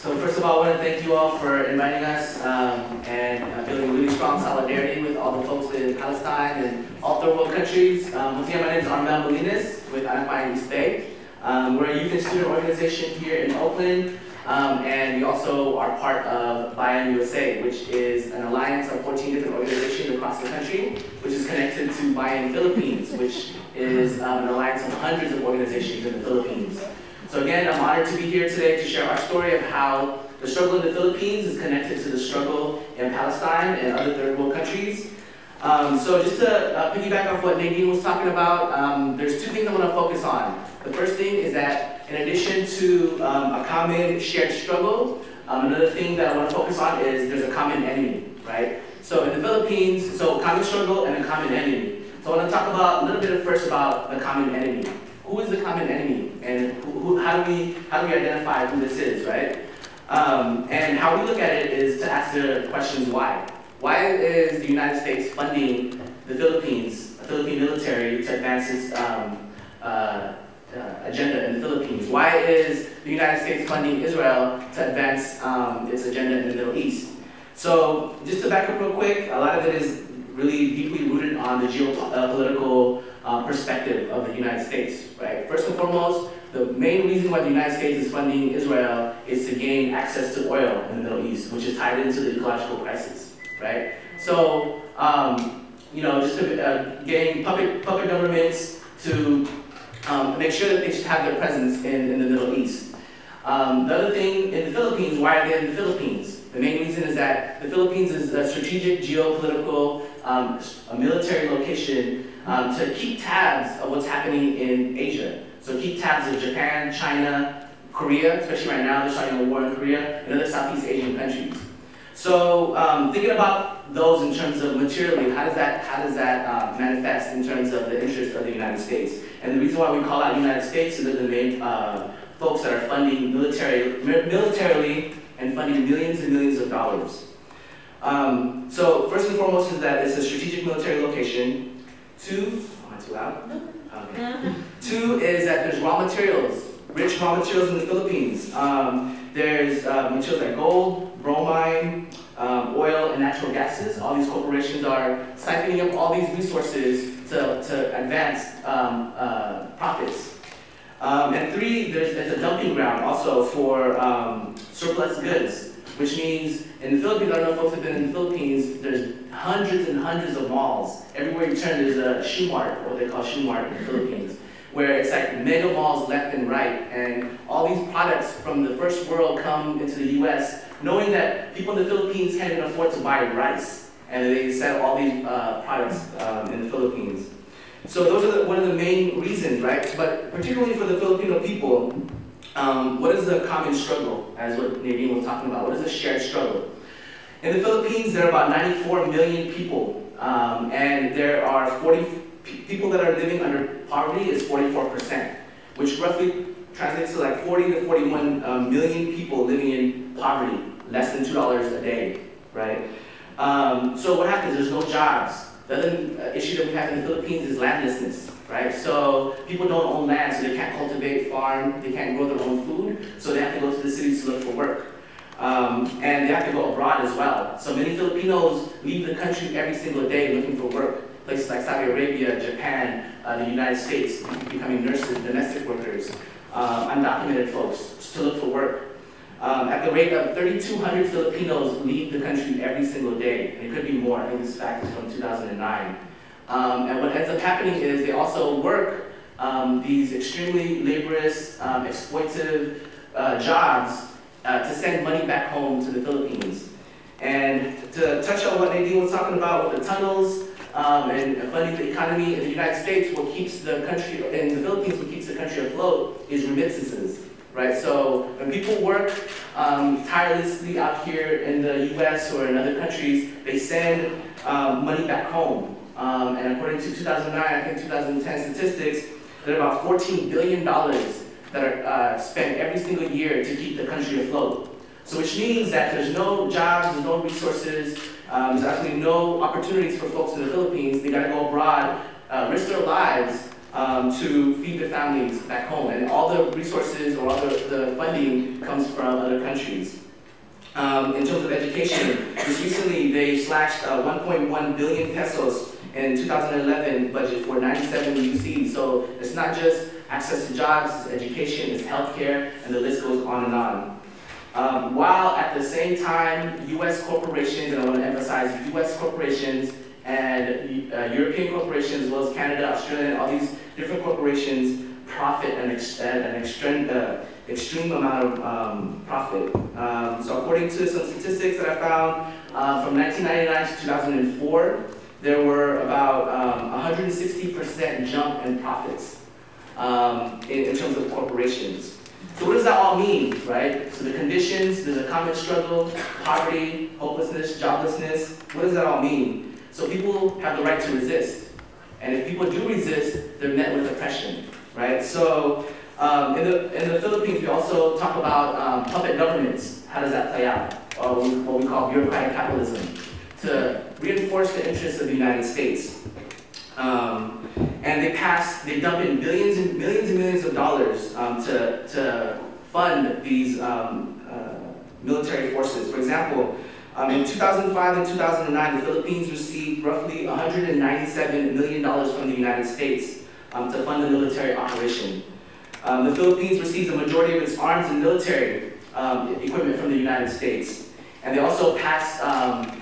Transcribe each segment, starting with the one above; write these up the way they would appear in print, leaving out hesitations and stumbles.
So first of all, I want to thank you all for inviting us and building really strong solidarity with all the folks in Palestine and all third world countries. Once again, my name is Armel Molinas with Anapine East Bay. We're a youth and student organization here in Oakland, and we also are part of Buy-In USA, which is an alliance of 14 different organizations across the country, which is connected to Buy-In Philippines, which is an alliance of hundreds of organizations in the Philippines. So again, I'm honored to be here today to share our story of how the struggle in the Philippines is connected to the struggle in Palestine and other third world countries. So just to piggyback off what Nadine was talking about, there's two things I want to focus on. The first thing is that in addition to a common shared struggle, another thing that I want to focus on is there's a common enemy, right? So in the Philippines, so common struggle and a common enemy. So I want to talk about a little bit first about the common enemy. Who is the common enemy, and how do we identify who this is, right? And how we look at it is to ask the questions why. Why is the United States funding the Philippines, the Philippine military, to advance its agenda in the Philippines? Why is the United States funding Israel to advance its agenda in the Middle East? So just to back up real quick, a lot of it is really deeply rooted on the geopolitical perspective of the United States, right? First and foremost, the main reason why the United States is funding Israel is to gain access to oil in the Middle East, which is tied into the ecological crisis, right? So, you know, just to getting puppet governments to make sure that they should have their presence in the Middle East. The other thing in the Philippines, why are they in the Philippines? The main reason is that the Philippines is a strategic geopolitical a military location to keep tabs of what's happening in Asia. So keep tabs of Japan, China, Korea, especially right now they're starting a war in Korea, and other Southeast Asian countries. So thinking about those in terms of materially, how does that manifest in terms of the interest of the United States? And the reason why we call out the United States is that the main folks that are funding militarily and funding millions and millions of dollars. So first and foremost is that it's a strategic military location. Two, am I too loud? Okay. Two is that there's raw materials, rich raw materials in the Philippines. There's materials like gold, bromine, oil, and natural gases. All these corporations are siphoning up all these resources to advance profits. And three, it's a dumping ground also for surplus goods, which means in the Philippines, I don't know if folks have been in the Philippines, there's hundreds and hundreds of malls. Everywhere you turn, there's a shoe mart, what they call shoe mart in the Philippines, where it's like mega malls left and right, and all these products from the first world come into the US, knowing that people in the Philippines can't even afford to buy rice, and they sell all these products in the Philippines. So those are one of the main reasons, right? But particularly for the Filipino people, what is the common struggle, as what Nadine was talking about? What is the shared struggle? In the Philippines, there are about 94 million people, and there are people that are living under poverty is 44%, which roughly translates to like 40 to 41 million people living in poverty, less than $2 a day, right? So what happens? There's no jobs. The other issue that we have in the Philippines is landlessness, right? So people don't own land, so they can't cultivate, farm, they can't grow their own food, so they have to go to the cities to look for work. And they have to go abroad as well. So many Filipinos leave the country every single day looking for work. Places like Saudi Arabia, Japan, the United States, becoming nurses, domestic workers, undocumented folks to look for work. At the rate of 3,200 Filipinos leave the country every single day. And it could be more. I think this fact is from 2009. And what ends up happening is they also work these extremely laborious, exploitative jobs to send money back home to the Philippines. And to touch on what Nadine was talking about with the tunnels and funding the economy in the United States, what keeps the country, in the Philippines, what keeps the country afloat is remittances. Right, so when people work tirelessly out here in the US or in other countries, they send money back home. And according to 2009, I think 2010 statistics, there are about $14 billion that are spent every single year to keep the country afloat. So which means that there's no jobs, there's no resources, there's actually no opportunities for folks in the Philippines. They gotta go abroad, risk their lives to feed their families back home. And all the resources or all the funding comes from other countries. In terms of education, just recently they slashed 1.1 billion pesos in 2011 budget for 97 UC. So it's not just access to jobs, it's education, it's healthcare, and the list goes on and on. While at the same time, US corporations, and I want to emphasize US corporations and European corporations, as well as Canada, Australia, and all these different corporations profit an extreme amount of profit. So according to some statistics that I found, from 1999 to 2004, there were about 160% jump in profits in terms of corporations. So what does that all mean, right? So the conditions, there's a common struggle, poverty, hopelessness, joblessness. What does that all mean? So people have the right to resist. And if people do resist, they're met with oppression, right? So in the Philippines, we also talk about puppet governments. How does that play out? Or what we call bureaucratic capitalism, to reinforce the interests of the United States. And they dump in billions and millions of dollars to fund these military forces. For example, in 2005 and 2009, the Philippines received roughly $197 million from the United States to fund the military operation. The Philippines receives the majority of its arms and military equipment from the United States. And they also passed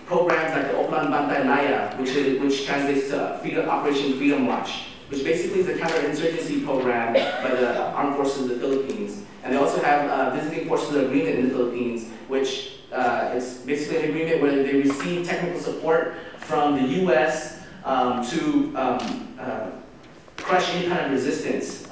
programs like the Oplan Bantay Laya, which translates to Operation Freedom Watch, which basically is a counterinsurgency program by the Armed Forces of the Philippines. And they also have a visiting forces agreement in the Philippines, which it's basically an agreement where they receive technical support from the US to crush any kind of resistance.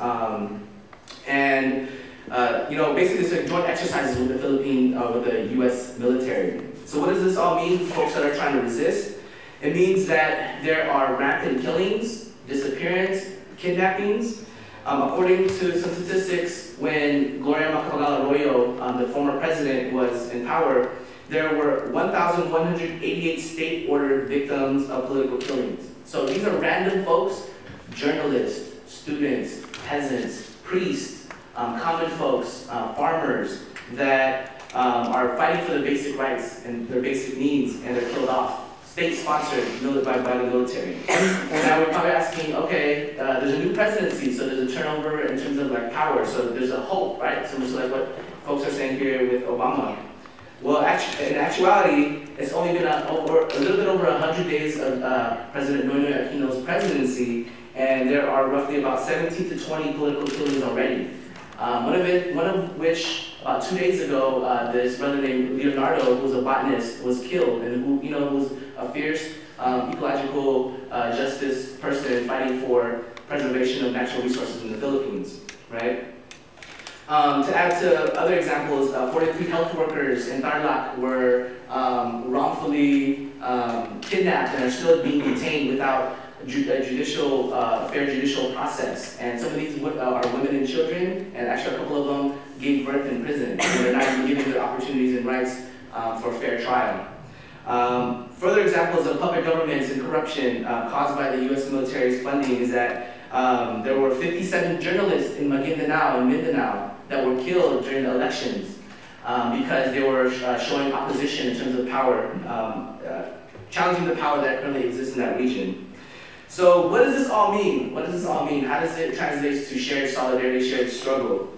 Basically it's like joint exercises with the US military. So what does this all mean for folks that are trying to resist? It means that there are rampant killings, disappearance, kidnappings. According to some statistics, when Gloria Macapagal-Arroyo, the former president, was in power, there were 1,188 state-ordered victims of political killings. So these are random folks, journalists, students, peasants, priests, common folks, farmers, that are fighting for their basic rights and their basic needs, and they're killed off. State-sponsored by the military. Now we're probably asking, okay, there's a new presidency, so there's a turnover in terms of like power, so there's a hope, right? So much like what folks are saying here with Obama. Well, in actuality, it's only been a little bit over 100 days of President Noynoy Aquino's presidency, and there are roughly about 17 to 20 political killings already. One of which, about 2 days ago, this brother named Leonardo, who was a botanist, was killed, and who was a fierce ecological justice person fighting for preservation of natural resources in the Philippines, right? To add to other examples, 43 health workers in Tarlac were wrongfully kidnapped and are still being detained without a fair judicial process. And some of these are women and children, and actually a couple of them gave birth in prison, and they're not even given the opportunities and rights for a fair trial. Further examples of puppet governments and corruption caused by the U.S. military's funding is that there were 57 journalists in Maguindanao and Mindanao that were killed during the elections because they were showing opposition in terms of power, challenging the power that currently exists in that region. So what does this all mean? What does this all mean? How does it translate to shared solidarity, shared struggle?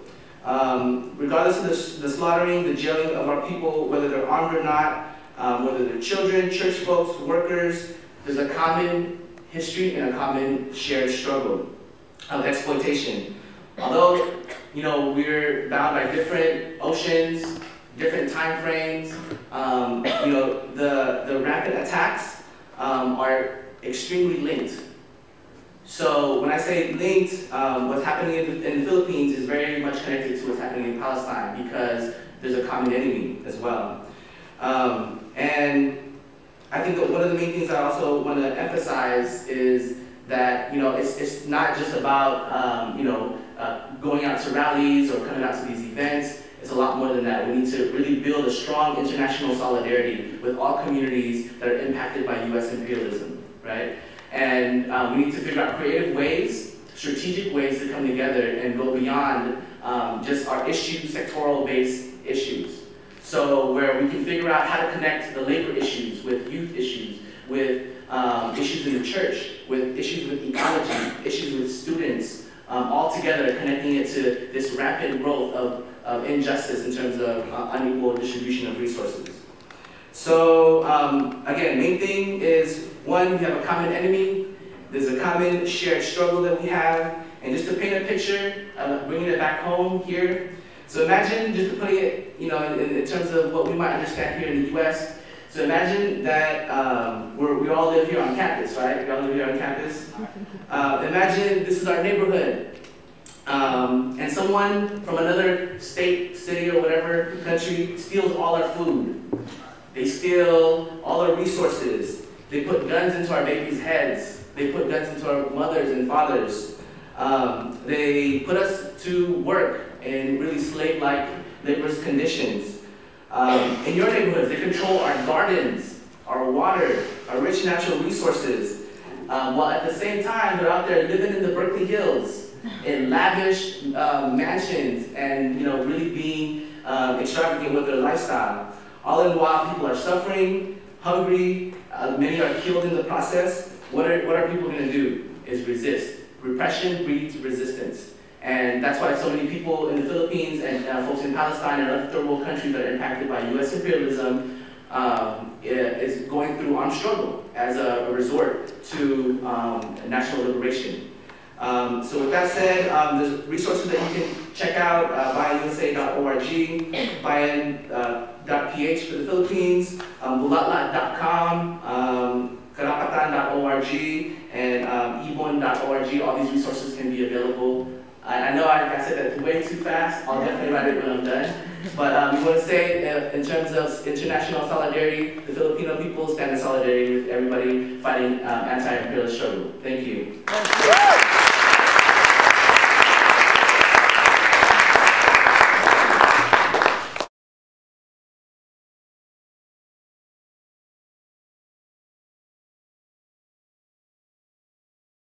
Regardless of the slaughtering, the jailing of our people, whether they're armed or not, whether they're children, church folks, workers, there's a common history and a common shared struggle of exploitation. Although, we're bound by different oceans, different time frames, the rampant attacks are extremely linked. So when I say linked, what's happening in the Philippines is very much connected to what's happening in Palestine, because there's a common enemy as well. And I think that one of the main things I also want to emphasize is that it's not just about going out to rallies or coming out to these events. It's a lot more than that. We need to really build a strong international solidarity with all communities that are impacted by U.S. imperialism, right? And we need to figure out creative ways strategic ways to come together and go beyond just our sectoral-based issues. So where we can figure out how to connect the labor issues with youth issues, with issues in the church, with issues with ecology, issues with students, all together, connecting it to this rapid growth of injustice in terms of unequal distribution of resources. So again, main thing is, one, we have a common enemy, there's a common shared struggle that we have, and just to paint a picture, bringing it back home here. So imagine, just putting it, in terms of what we might understand here in the US. So imagine that we all live here on campus, right? We all live here on campus. Imagine this is our neighborhood. And someone from another state, city, or whatever country steals all our food. They steal all our resources. They put guns into our babies' heads. They put guns into our mothers and fathers. They put us to work in really slave-like labor's conditions. In your neighborhoods, they control our gardens, our water, our rich natural resources, while at the same time they're out there living in the Berkeley hills in lavish mansions and really being extravagant with their lifestyle. All in while people are suffering, hungry, many are killed in the process. What are people going to do? Is resist. Repression breeds resistance. And that's why so many people in the Philippines and folks in Palestine and other third world countries that are impacted by US imperialism is going through armed struggle as a resort to national liberation. So with that said, there's resources that you can check out, buyinusa.org, buyin.ph for the Philippines, bulatlat.com, karapatan.org, and ibon.org. All these resources can be available. I know I said that way too fast. I'll definitely write it when I'm done. But we want to say, in terms of international solidarity, the Filipino people stand in solidarity with everybody fighting anti-imperialist struggle. Thank you.